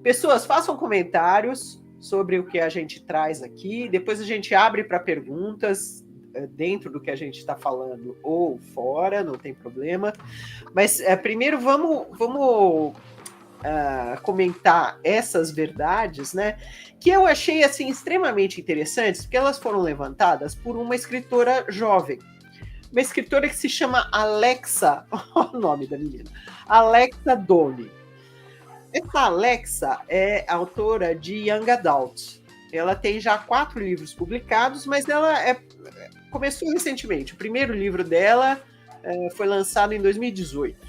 Pessoas, façam comentários sobre o que a gente traz aqui, depois a gente abre para perguntas dentro do que a gente está falando ou fora, não tem problema. Mas primeiro vamos comentar essas verdades, né? Que eu achei assim extremamente interessantes, porque elas foram levantadas por uma escritora jovem, uma escritora que se chama Alexa, olha o nome da menina, Alexa Doni. Essa Alexa é autora de Young Adult. Ela tem já 4 livros publicados, mas ela começou recentemente. O primeiro livro dela foi lançado em 2018.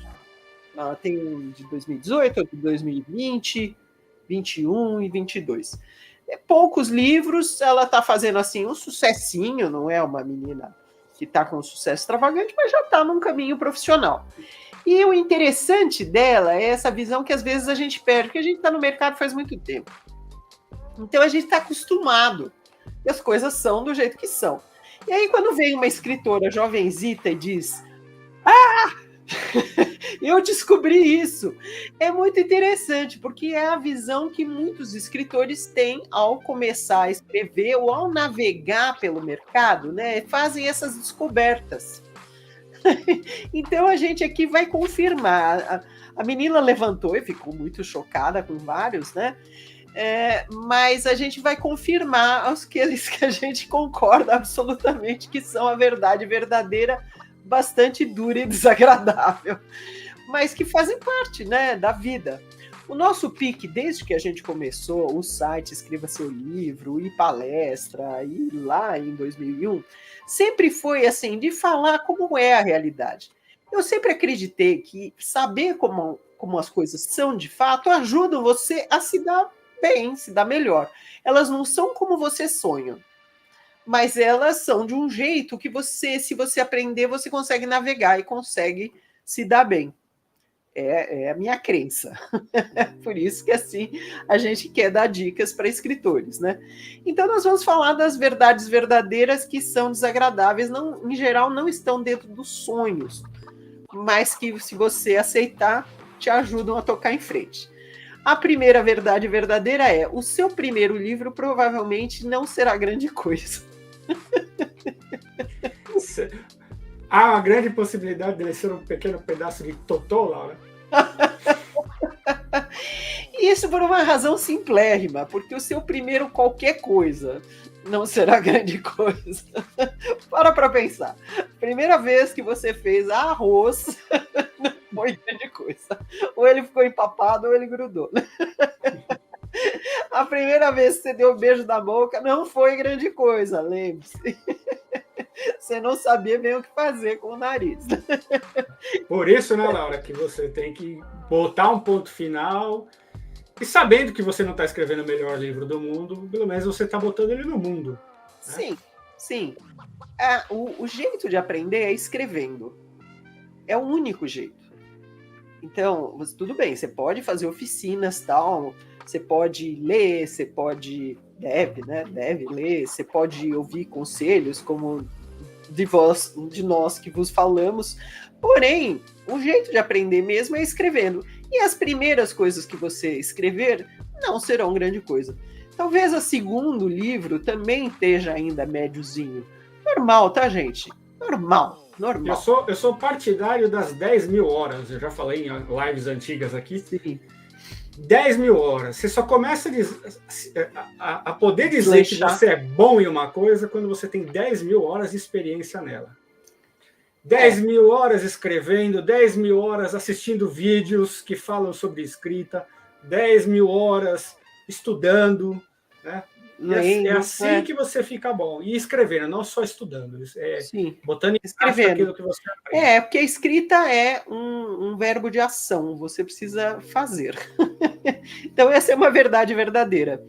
Ela tem um de 2018, outro de 2020, 21 e 22. Poucos livros, ela está fazendo assim um sucessinho, não é uma menina que está com um sucesso extravagante, mas já está num caminho profissional. E o interessante dela é essa visão que às vezes a gente perde, porque a gente está no mercado faz muito tempo. Então a gente está acostumado, e as coisas são do jeito que são. E aí quando vem uma escritora jovenzita e diz: eu descobri isso. É muito interessante, porque é a visão que muitos escritores têm ao começar a escrever ou ao navegar pelo mercado, né? Fazem essas descobertas. Então a gente aqui vai confirmar. A menina levantou e ficou muito chocada com vários, né? Mas a gente vai confirmar aqueles que a gente concorda absolutamente que são a verdade verdadeira, bastante dura e desagradável, mas que fazem parte, né, da vida. O nosso pique, desde que a gente começou o site Escreva Seu Livro, e palestra, e lá em 2001, sempre foi assim, de falar como é a realidade. Eu sempre acreditei que saber como as coisas são de fato ajuda você a se dar bem, se dar melhor. Elas não são como você sonha, mas elas são de um jeito que você, se você aprender, você consegue navegar e consegue se dar bem. É a minha crença. Por isso que assim a gente quer dar dicas para escritores, né? Então nós vamos falar das verdades verdadeiras que são desagradáveis, não, em geral não estão dentro dos sonhos, mas que se você aceitar, te ajudam a tocar em frente. A primeira verdade verdadeira é: o seu primeiro livro provavelmente não será grande coisa. Há uma grande possibilidade dele ser um pequeno pedaço de totô, Laura? Isso por uma razão simplérrima, porque o seu primeiro qualquer coisa não será grande coisa. Para pensar. Primeira vez que você fez arroz, não foi grande coisa. Ou ele ficou empapado ou ele grudou. A primeira vez que você deu um beijo na boca não foi grande coisa, lembre-se. Você não sabia bem o que fazer com o nariz. Por isso, né, Laura, que você tem que botar um ponto final e sabendo que você não está escrevendo o melhor livro do mundo, pelo menos você está botando ele no mundo. Né? Sim, sim. O jeito de aprender é escrevendo. É o único jeito. Então, tudo bem, você pode fazer oficinas, tal, você pode ler, você pode... Deve ler, você pode ouvir conselhos, como de nós que vos falamos, porém, o jeito de aprender mesmo é escrevendo, e as primeiras coisas que você escrever não serão grande coisa. Talvez o segundo livro também esteja ainda médiozinho. Normal, tá, gente? Normal. Eu sou partidário das 10 mil horas, eu já falei em lives antigas aqui. Sim. 10 mil horas. Você só começa a poder dizer que você é bom em uma coisa quando você tem 10 mil horas de experiência nela. 10 mil horas escrevendo, 10 mil horas assistindo vídeos que falam sobre escrita, 10 mil horas estudando, né? É assim que você fica bom. E escrevendo, não só estudando. Botando em prática aquilo que você aprende. Porque a escrita é um verbo de ação. Você precisa fazer. Então, essa é uma verdade verdadeira.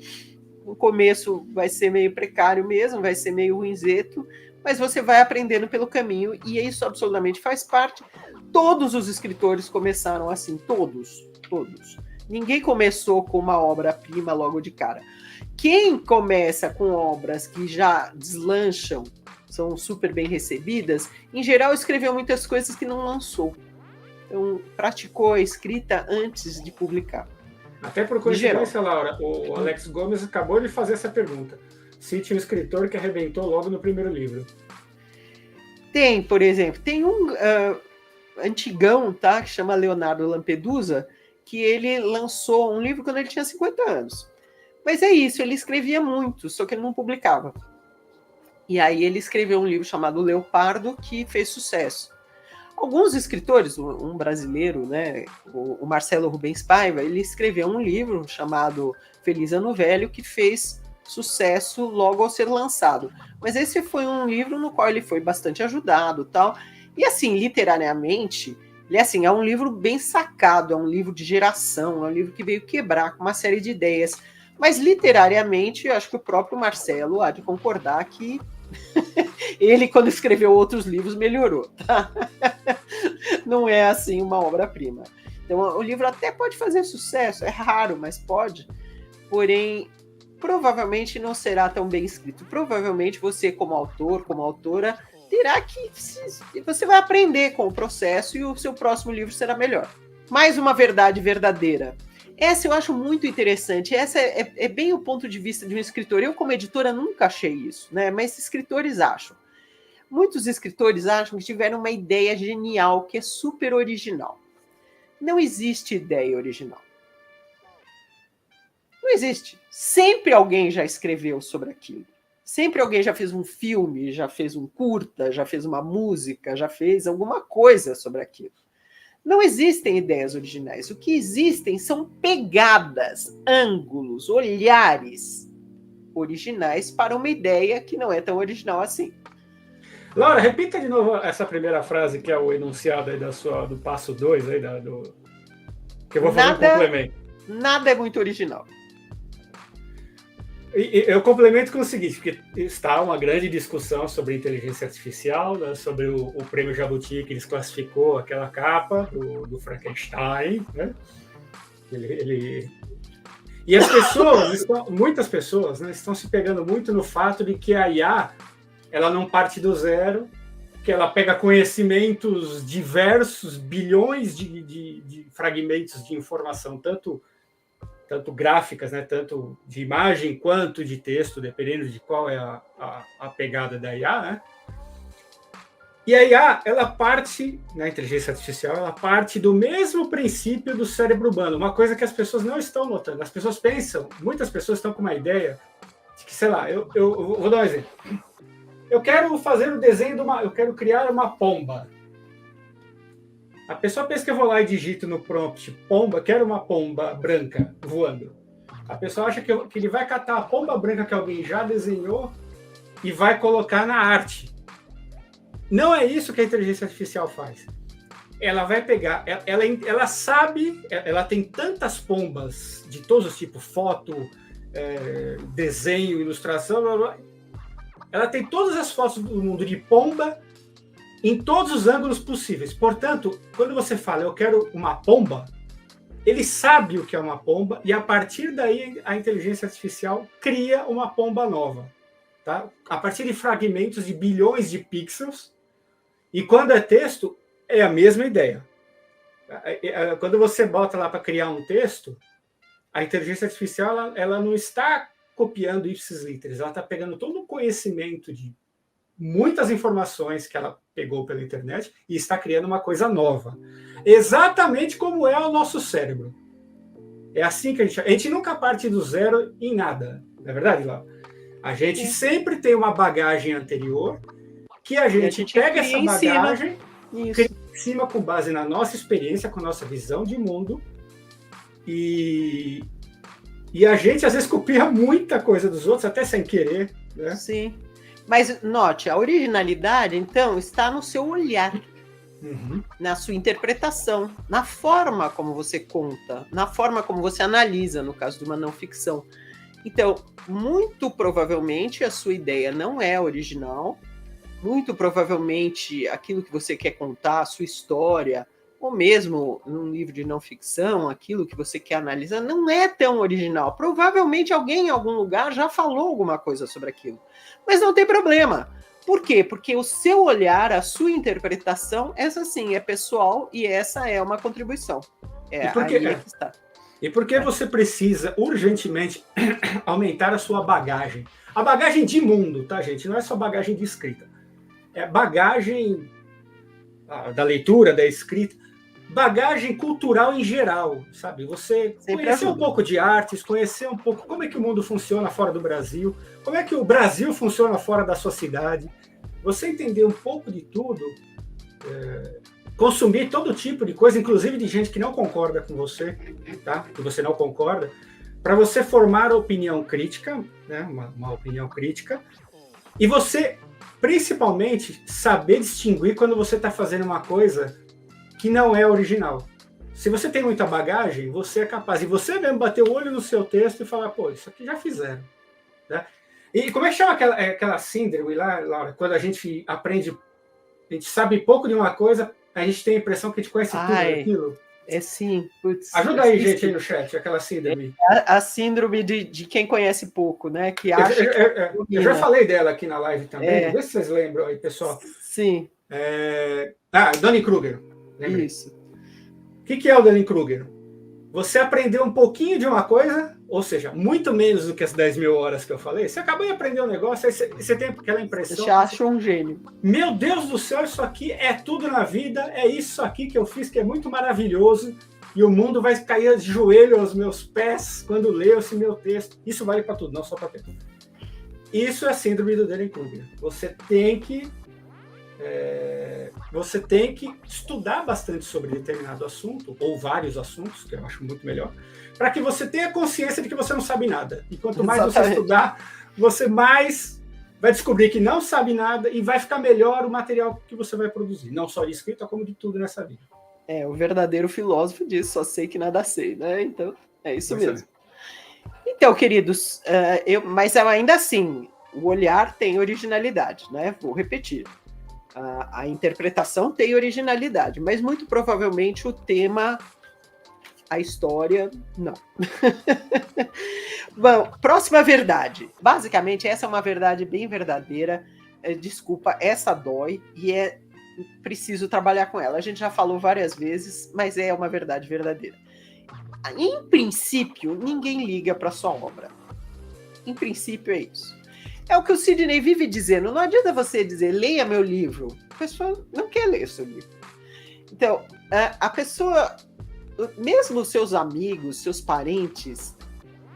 No começo vai ser meio precário mesmo, vai ser meio ruinzeto, mas você vai aprendendo pelo caminho, e isso absolutamente faz parte. Todos os escritores começaram assim, todos. Ninguém começou com uma obra-prima logo de cara. Quem começa com obras que já deslancham, são super bem recebidas, em geral escreveu muitas coisas que não lançou. Então, praticou a escrita antes de publicar. Até por coincidência, Laura, o Alex Gomes acabou de fazer essa pergunta. Cite um escritor que arrebentou logo no primeiro livro. Tem, por exemplo, tem um antigão, tá, que chama Leonardo Lampedusa, que ele lançou um livro quando ele tinha 50 anos. Mas é isso, ele escrevia muito, só que ele não publicava. E aí ele escreveu um livro chamado Leopardo, que fez sucesso. Alguns escritores, um brasileiro, né, o Marcelo Rubens Paiva, ele escreveu um livro chamado Feliz Ano Velho, que fez sucesso logo ao ser lançado. Mas esse foi um livro no qual ele foi bastante ajudado, tal. E assim, literariamente, ele assim, é um livro bem sacado, é um livro de geração, é um livro que veio quebrar com uma série de ideias. Mas literariamente, eu acho que o próprio Marcelo há de concordar que ele, quando escreveu outros livros, melhorou, tá? Não é assim uma obra-prima. Então, o livro até pode fazer sucesso, é raro, mas pode. Porém, provavelmente não será tão bem escrito. Provavelmente você, como autor, como autora, terá que... Você vai aprender com o processo e o seu próximo livro será melhor. Mais uma verdade verdadeira. Essa eu acho muito interessante. Essa é bem o ponto de vista de um escritor. Eu, como editora, nunca achei isso, né? Mas escritores acham. Muitos escritores acham que tiveram uma ideia genial, que é super original. Não existe ideia original. Não existe. Sempre alguém já escreveu sobre aquilo. Sempre alguém já fez um filme, já fez um curta, já fez uma música, já fez alguma coisa sobre aquilo. Não existem ideias originais. O que existem são pegadas, ângulos, olhares originais para uma ideia que não é tão original assim. Laura, repita de novo essa primeira frase, que é o enunciado aí do passo 2, aí que eu vou fazer um complemento. Nada é muito original. E eu complemento com o seguinte, porque está uma grande discussão sobre inteligência artificial, né, sobre o prêmio Jabuti, que eles classificou aquela capa do Frankenstein, né? E as pessoas, muitas pessoas, né, estão se pegando muito no fato de que a IA ela não parte do zero, que ela pega conhecimentos diversos, bilhões de fragmentos de informação, tanto gráficas, né, tanto de imagem quanto de texto, dependendo de qual é a pegada da IA, né? E a IA, ela parte, na inteligência artificial, ela parte do mesmo princípio do cérebro humano, uma coisa que as pessoas não estão notando. As pessoas pensam, muitas pessoas estão com uma ideia de que, sei lá, eu vou dar um exemplo. Eu quero fazer o desenho eu quero criar uma pomba. A pessoa pensa que eu vou lá e digito no prompt pomba, quero uma pomba branca voando. A pessoa acha que ele vai catar a pomba branca que alguém já desenhou e vai colocar na arte. Não é isso que a inteligência artificial faz. Ela vai pegar, ela sabe, ela tem tantas pombas de todos os tipos, foto, desenho, ilustração, blá, blá. Ela tem todas as fotos do mundo de pomba em todos os ângulos possíveis. Portanto, quando você fala, eu quero uma pomba, ele sabe o que é uma pomba e, a partir daí, a inteligência artificial cria uma pomba nova. Tá? A partir de fragmentos de bilhões de pixels. E quando é texto, é a mesma ideia. Quando você bota lá para criar um texto, a inteligência artificial ela não está copiando ipsis literis, ela está pegando todo o conhecimento de muitas informações que ela pegou pela internet e está criando uma coisa nova. Exatamente como é o nosso cérebro. É assim que a gente nunca parte do zero em nada. Não é verdade, Laura? A gente sempre tem uma bagagem anterior que a gente pega essa bagagem, cria em cima com base na nossa experiência, com a nossa visão de mundo e a gente às vezes copia muita coisa dos outros, até sem querer, né? Sim. Mas note, a originalidade, então, está no seu olhar, na sua interpretação, na forma como você conta, na forma como você analisa, no caso de uma não ficção. Então, muito provavelmente a sua ideia não é original, muito provavelmente aquilo que você quer contar, a sua história, ou mesmo num livro de não ficção, aquilo que você quer analisar, não é tão original. Provavelmente alguém em algum lugar já falou alguma coisa sobre aquilo. Mas não tem problema. Por quê? Porque o seu olhar, a sua interpretação, essa sim é pessoal e essa é uma contribuição. Aí é que está. E porque você precisa urgentemente aumentar a sua bagagem. A bagagem de mundo, tá, gente? Não é só bagagem de escrita. É bagagem da leitura, da escrita, bagagem cultural em geral, sabe? Você conhecer um pouco de artes, conhecer um pouco como é que o mundo funciona fora do Brasil, como é que o Brasil funciona fora da sua cidade. Você entender um pouco de tudo, consumir todo tipo de coisa, inclusive de gente que não concorda com você, tá? Que você não concorda, para você formar opinião crítica, né? Uma opinião crítica, e você, principalmente, saber distinguir quando você está fazendo uma coisa que não é original. Se você tem muita bagagem, você é capaz, e você mesmo bater o olho no seu texto e falar, pô, isso aqui já fizeram. Né? E como é que chama aquela síndrome lá, Laura, quando a gente aprende, a gente sabe pouco de uma coisa, a gente tem a impressão que a gente conhece tudo daquilo? Sim. Putz, ajuda aí, gente, aí no chat, aquela síndrome. A síndrome de quem conhece pouco, né? Que acha eu já falei dela aqui na live também, vê se vocês lembram aí, pessoal. Sim. Dunning-Kruger. Lembrei. Isso. O que é o Dunning-Kruger? Você aprendeu um pouquinho de uma coisa, ou seja, muito menos do que as 10 mil horas que eu falei, você acabou de aprender um negócio, aí você tem aquela impressão... Você acha um gênio. Meu Deus do céu, isso aqui é tudo na vida, é isso aqui que eu fiz, que é muito maravilhoso, e o mundo vai cair de joelho aos meus pés quando leio esse meu texto. Isso vale para tudo, não só para texto. Isso é a síndrome do Dunning-Kruger. Você tem que estudar bastante sobre determinado assunto, ou vários assuntos, que eu acho muito melhor, para que você tenha consciência de que você não sabe nada. E quanto mais você estudar, você mais vai descobrir que não sabe nada e vai ficar melhor o material que você vai produzir. Não só de escrita, como de tudo nessa vida. O verdadeiro filósofo diz, só sei que nada sei, né? Então, é isso mesmo. Então, queridos, mas ainda assim, o olhar tem originalidade, né? Vou repetir. A interpretação tem originalidade, mas muito provavelmente o tema, a história, não. Bom, próxima verdade. Basicamente, essa é uma verdade bem verdadeira. Desculpa, essa dói e é preciso trabalhar com ela. A gente já falou várias vezes, mas é uma verdade verdadeira. Em princípio, ninguém liga para sua obra. Em princípio, é isso. É o que o Sidney vive dizendo. Não adianta você dizer, leia meu livro. A pessoa não quer ler seu livro. Então, a pessoa, mesmo seus amigos, seus parentes,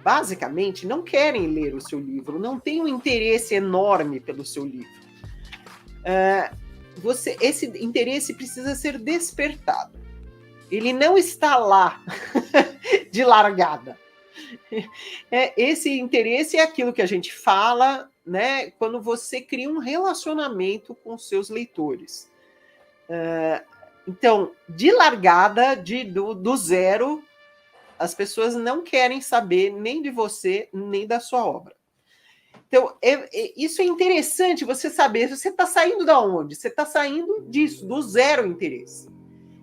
basicamente não querem ler o seu livro, não têm um interesse enorme pelo seu livro. Esse interesse precisa ser despertado. Ele não está lá de largada. Esse interesse é aquilo que a gente fala, né, quando você cria um relacionamento com seus leitores. Então, de largada, do zero, as pessoas não querem saber nem de você, nem da sua obra. Então, isso é interessante você saber, você está saindo da onde? Você está saindo disso, do zero interesse.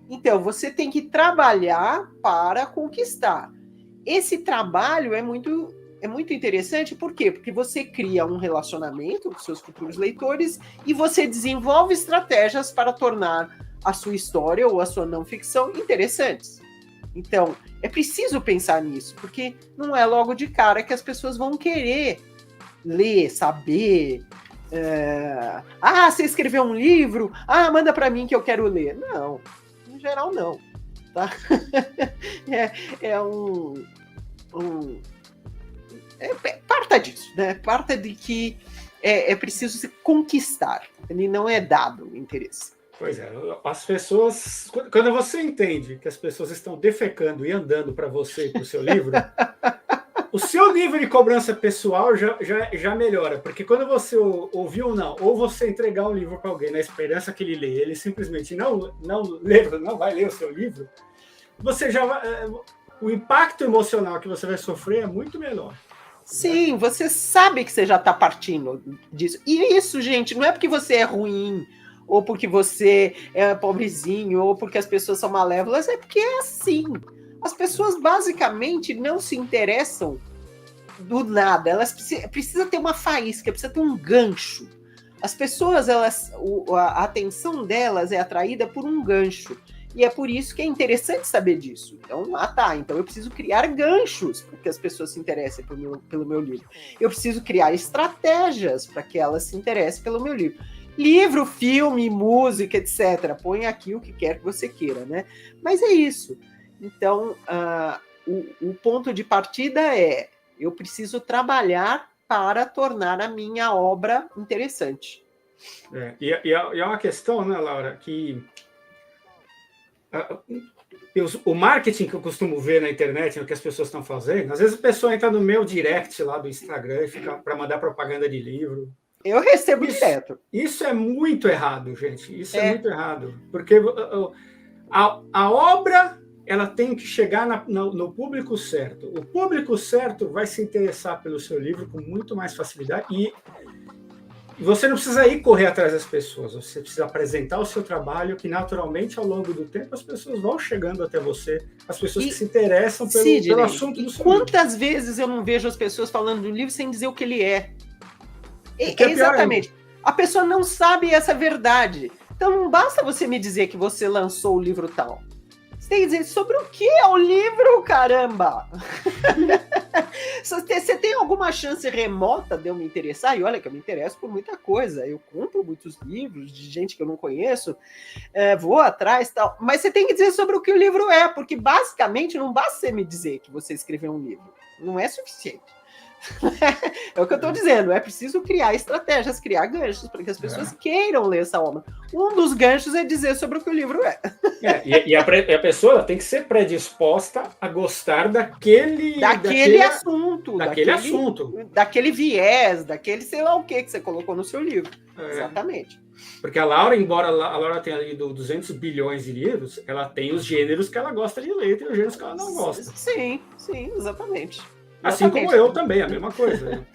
Então, você tem que trabalhar para conquistar. Esse trabalho é muito interessante, por quê? Porque você cria um relacionamento com seus futuros leitores e você desenvolve estratégias para tornar a sua história ou a sua não ficção interessantes. Então, é preciso pensar nisso, porque não é logo de cara que as pessoas vão querer ler, saber. Você escreveu um livro? Manda para mim que eu quero ler. Não, em geral não. Tá? Parta disso, né? Parta de que é preciso se conquistar. Ele não é dado o interesse. Pois é, as pessoas... Quando você entende que as pessoas estão defecando e andando para você e para o seu livro, o seu nível de cobrança pessoal já melhora. Porque quando você ouviu ou não, ou você entregar um livro para alguém na esperança que ele lê, ele simplesmente não vai ler o seu livro, você o impacto emocional que você vai sofrer é muito menor. Sim, você sabe que você já está partindo disso. E isso, gente, não é porque você é ruim, ou porque você é pobrezinho, ou porque as pessoas são malévolas, é porque é assim. As pessoas basicamente não se interessam do nada. Elas precisam ter uma faísca, precisa ter um gancho. As pessoas, a atenção delas é atraída por um gancho. E é por isso que é interessante saber disso. Então, então eu preciso criar ganchos para que as pessoas se interessem pelo meu livro. Eu preciso criar estratégias para que elas se interessem pelo meu livro. Livro, filme, música, etc. Põe aqui o que quer que você queira, né? Mas é isso. Então, o ponto de partida é: eu preciso trabalhar para tornar a minha obra interessante. E é uma questão, né, Laura, que o marketing que eu costumo ver na internet, o que as pessoas estão fazendo, às vezes a pessoa entra no meu direct lá do Instagram e fica para mandar propaganda de livro. Eu recebo direto. Isso é muito errado, gente. Isso é muito errado. Porque a obra, ela tem que chegar no público certo. O público certo vai se interessar pelo seu livro com muito mais facilidade. E você não precisa ir correr atrás das pessoas. Você precisa apresentar o seu trabalho, que naturalmente, ao longo do tempo, as pessoas vão chegando até você. As pessoas que se interessam pelo assunto do seu livro. Quantas vezes eu não vejo as pessoas falando do livro sem dizer o que ele é? Exatamente. A pessoa não sabe essa verdade. Então não basta você me dizer que você lançou o livro tal. Você tem que dizer sobre o que é o livro, caramba! Você tem alguma chance remota de eu me interessar? E olha que eu me interesso por muita coisa. Eu compro muitos livros de gente que eu não conheço, vou atrás e tal. Mas você tem que dizer sobre o que o livro é, porque basicamente não basta você me dizer que você escreveu um livro. Não é suficiente. É o que eu estou dizendo, é preciso criar estratégias, criar ganchos para que as pessoas queiram ler essa obra. Um dos ganchos é dizer sobre o que o livro é. E a pessoa tem que ser predisposta a gostar daquele assunto. Daquele viés, daquele sei lá o que você colocou no seu livro. Exatamente. Porque a Laura, embora a Laura tenha lido 200 bilhões de livros, ela tem os gêneros que ela gosta de ler e os gêneros que ela não gosta. Sim, exatamente. Assim como eu também, a mesma coisa.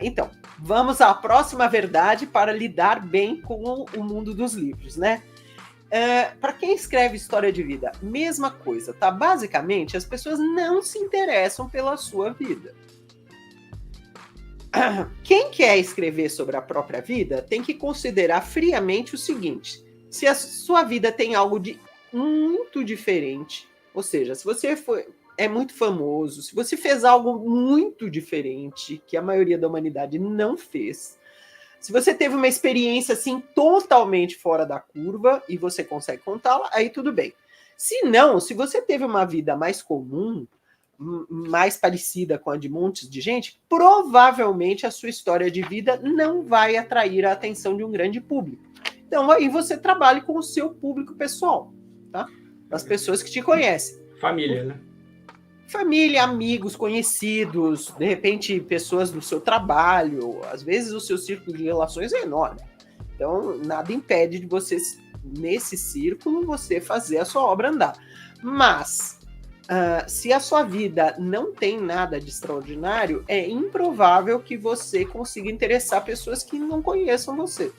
Então, vamos à próxima verdade para lidar bem com o mundo dos livros, né? Para quem escreve história de vida, mesma coisa, tá? Basicamente, as pessoas não se interessam pela sua vida. Quem quer escrever sobre a própria vida tem que considerar friamente o seguinte: se a sua vida tem algo de muito diferente, ou seja, se você é muito famoso, se você fez algo muito diferente que a maioria da humanidade não fez, se você teve uma experiência assim totalmente fora da curva e você consegue contá-la, aí tudo bem. Se não, se você teve uma vida mais comum, mais parecida com a de montes de gente, provavelmente a sua história de vida não vai atrair a atenção de um grande público. Então aí você trabalha com o seu público pessoal, tá? As pessoas que te conhecem. Família, né? Família, amigos, conhecidos, de repente pessoas do seu trabalho, às vezes o seu círculo de relações é enorme. Então, nada impede de você, nesse círculo, você fazer a sua obra andar. Mas, se a sua vida não tem nada de extraordinário, é improvável que você consiga interessar pessoas que não conheçam você.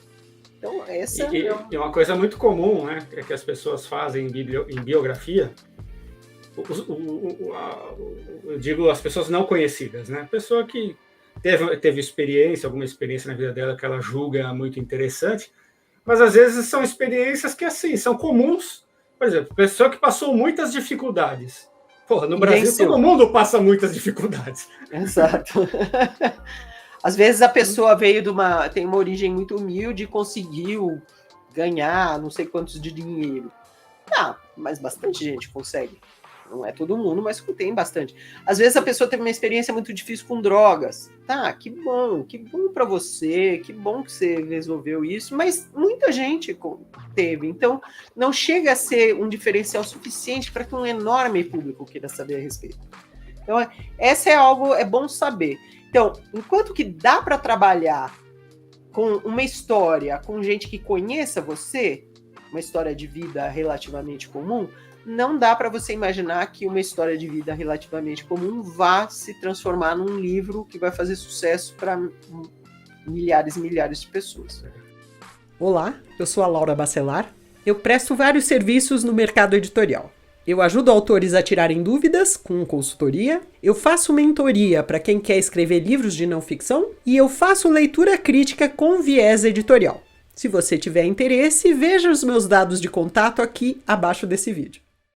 Então, essa é uma coisa muito comum, né, que as pessoas fazem em biografia. Eu digo as pessoas não conhecidas, né? Pessoa que teve alguma experiência na vida dela que ela julga muito interessante, mas às vezes são experiências que assim são comuns. Por exemplo, pessoa que passou muitas dificuldades. Porra, no Brasil todo mundo passa muitas dificuldades. Exato. Às vezes a pessoa tem uma origem muito humilde e conseguiu ganhar não sei quantos de dinheiro. Mas bastante gente consegue. Não é todo mundo, mas tem bastante. Às vezes a pessoa teve uma experiência muito difícil com drogas. Que bom para você, que bom que você resolveu isso, mas muita gente teve. Então, não chega a ser um diferencial suficiente para que um enorme público queira saber a respeito. Então, essa é bom saber. Então, enquanto que dá para trabalhar com uma história, com gente que conheça você, uma história de vida relativamente comum, não dá para você imaginar que uma história de vida relativamente comum vá se transformar num livro que vai fazer sucesso para milhares e milhares de pessoas. Olá, eu sou a Laura Bacelar. Eu presto vários serviços no mercado editorial. Eu ajudo autores a tirarem dúvidas com consultoria, eu faço mentoria para quem quer escrever livros de não ficção e eu faço leitura crítica com viés editorial. Se você tiver interesse, veja os meus dados de contato aqui abaixo desse vídeo.